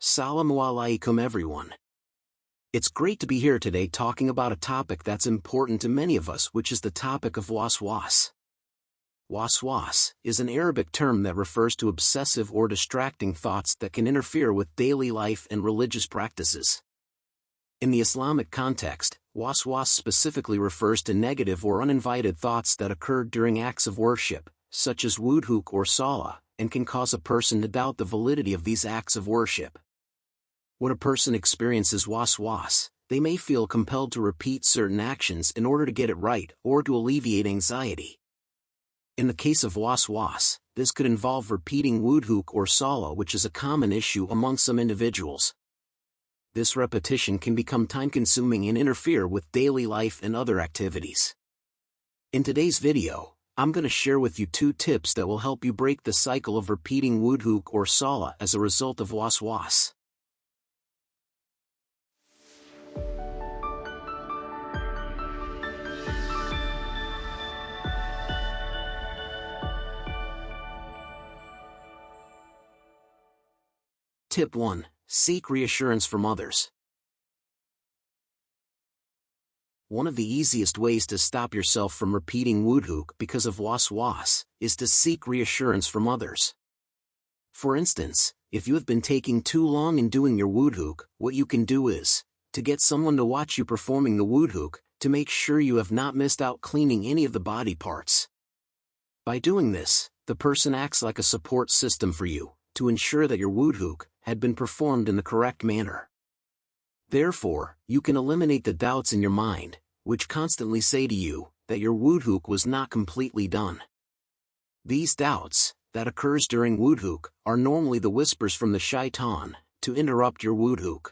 Assalamu alaikum everyone. It's great to be here today talking about a topic that's important to many of us, which is the topic of waswas. Waswas is an Arabic term that refers to obsessive or distracting thoughts that can interfere with daily life and religious practices. In the Islamic context, waswas specifically refers to negative or uninvited thoughts that occur during acts of worship, such as wudu or salah, and can cause a person to doubt the validity of these acts of worship. When a person experiences waswas, they may feel compelled to repeat certain actions in order to get it right or to alleviate anxiety. In the case of waswas, this could involve repeating wudu or salah, which is a common issue among some individuals. This repetition can become time-consuming and interfere with daily life and other activities. In today's video, I'm going to share with you 2 tips that will help you break the cycle of repeating wudu or salah as a result of waswas. Tip 1. Seek reassurance from others. One of the easiest ways to stop yourself from repeating wudu because of waswas is to seek reassurance from others. For instance, if you have been taking too long in doing your wudu, what you can do is to get someone to watch you performing the wudu to make sure you have not missed out cleaning any of the body parts. By doing this, the person acts like a support system for you to ensure that your wudu had been performed in the correct manner. Therefore, you can eliminate the doubts in your mind, which constantly say to you that your wudu was not completely done. These doubts, that occurs during wudu, are normally the whispers from the shaitan to interrupt your wudu.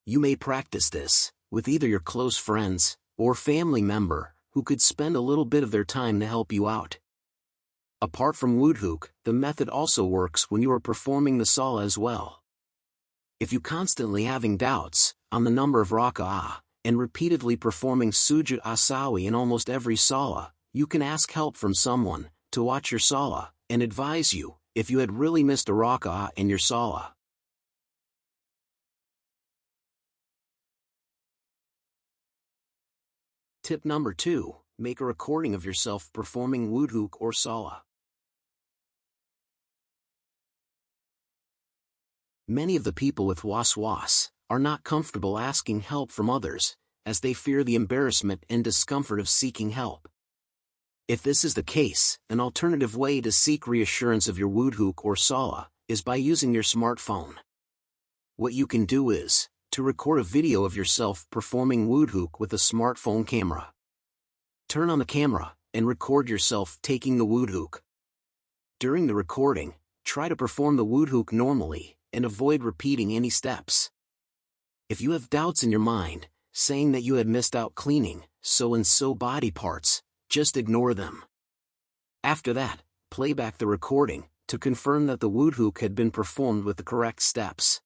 You may practice this with either your close friends or family member who could spend a little bit of their time to help you out. Apart from wudu, the method also works when you are performing the salah as well. If you constantly having doubts on the number of raka'ah and repeatedly performing sujud asawi in almost every salah, you can ask help from someone to watch your salah and advise you if you had really missed a raka'ah in your salah. Tip number 2. Make a recording of yourself performing wudu or salah. Many of the people with waswas are not comfortable asking help from others, as they fear the embarrassment and discomfort of seeking help. If this is the case, an alternative way to seek reassurance of your wudu or salah is by using your smartphone. What you can do is to record a video of yourself performing wudu with a smartphone camera. Turn on the camera and record yourself taking the wudu. During the recording, try to perform the wudu normally and avoid repeating any steps. If you have doubts in your mind, saying that you had missed out cleaning so-and-so body parts, just ignore them. After that, play back the recording to confirm that the wudu had been performed with the correct steps.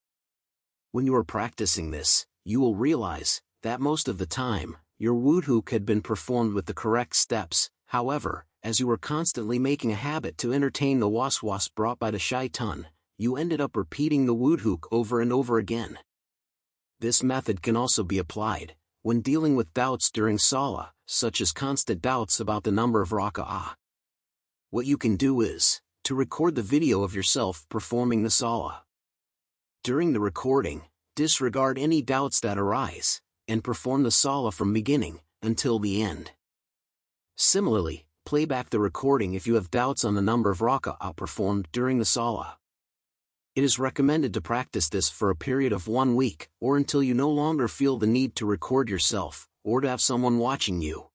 When you are practicing this, you will realize that most of the time, your wudu had been performed with the correct steps. However, as you were constantly making a habit to entertain the waswas brought by the shaitan, you ended up repeating the wudu over and over again. This method can also be applied when dealing with doubts during salah, such as constant doubts about the number of raka'ah. What you can do is to record the video of yourself performing the salah. During the recording, disregard any doubts that arise, and perform the salah from beginning until the end. Similarly, play back the recording if you have doubts on the number of raka'ah performed during the salah. It is recommended to practice this for a period of 1 week, or until you no longer feel the need to record yourself, or to have someone watching you.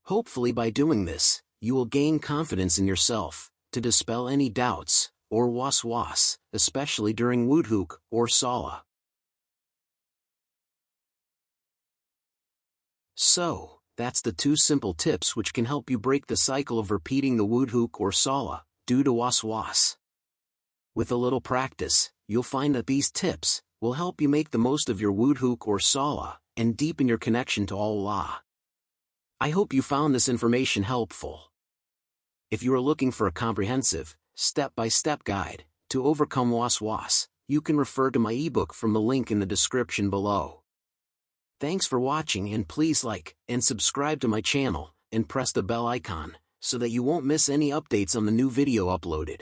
Hopefully by doing this, you will gain confidence in yourself, to dispel any doubts, or waswas, especially during wudu or salah. So, that's the 2 simple tips which can help you break the cycle of repeating the wudu or salah due to waswas. With a little practice, you'll find that these tips will help you make the most of your wudu or salah and deepen your connection to Allah. I hope you found this information helpful. If you are looking for a comprehensive, step-by-step guide to overcome waswas, you can refer to my ebook from the link in the description below. Thanks for watching, and please like and subscribe to my channel, and press the bell icon, so that you won't miss any updates on the new video uploaded.